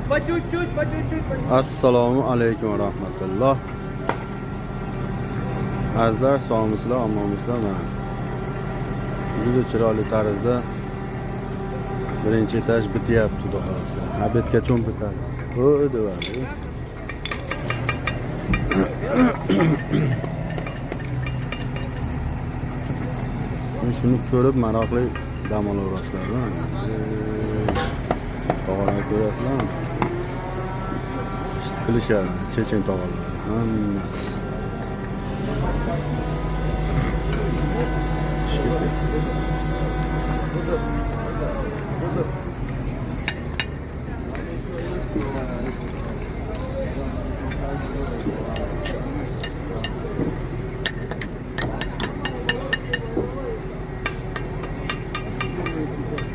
По чуть-чуть, по чуть-чуть. Assalomu alaykum va rahmatulloh. Azizlar, sog'misizlar, omonmisizlar? Mana juda chiroyli tarzda birinchi etaj bityapti, xudo xolasa. Ha, bitgacha bitadi. O, deyapti. Shuni ko'rib maroqli dam olaverasizlar. Tog'alarni ko'rasizlar. Qilishadi, chechen tog'alar. Hammasi.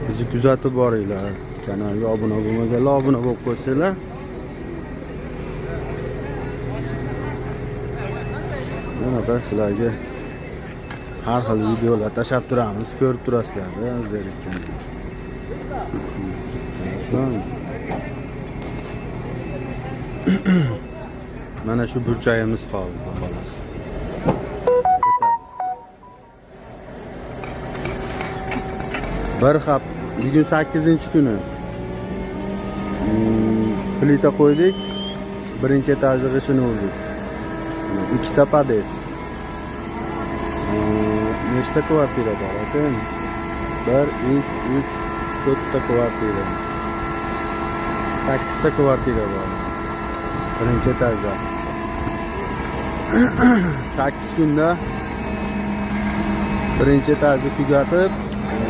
Bizni kuzatib boringlar. Kanalga obuna bo'lmaganlar obuna bo'lib qo'ysanglar. Bunaqa sizlarga har xil videolar tashab turamiz, ko'rib turasizlar-da, o'zlaringizga. Mana shu burchagimiz qoldi, xolos. Bir hafta, bugun 8-kuni. Plita qo'ydik, birinchi etajda g'ishini urdik. Ikkita pades. Nechta kvartira bor ekan? 1, 2, 3, 4 ta kvartira. 8 ta kvartira bor. Birinchi etajda. 8 kunda birinchi etajni tugatib,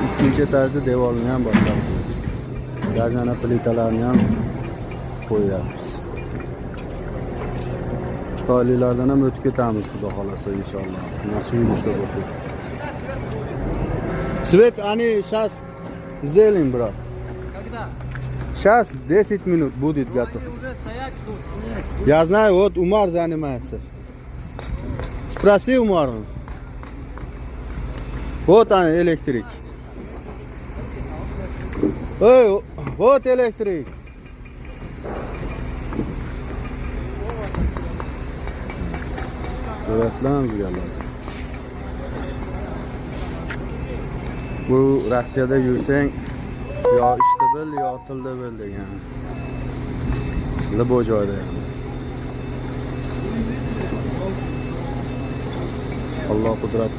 ikkinchi etajda devorni ham boshlab qo'ydik. Gazana plitalarni ham qo'yamiz. Xitoyliklardan ham o'tib ketamiz, xudo xolasa, inshaalloh. Nasib bo'lsa bo'lsin. Svet, они сейчас сделаем, брат. Когда? Сейчас 10 минут будет готов. Они уже стоят, ждут. Я знаю, вот Умар занимается. Спроси Умар. Вот он, электрик. Ой, вот электрик. Ko'rasizlarmi bularni? Bu Rossiyada yursang, yo ishda bil, yo tilda bil degan. Bu joyda. Alloh qudrat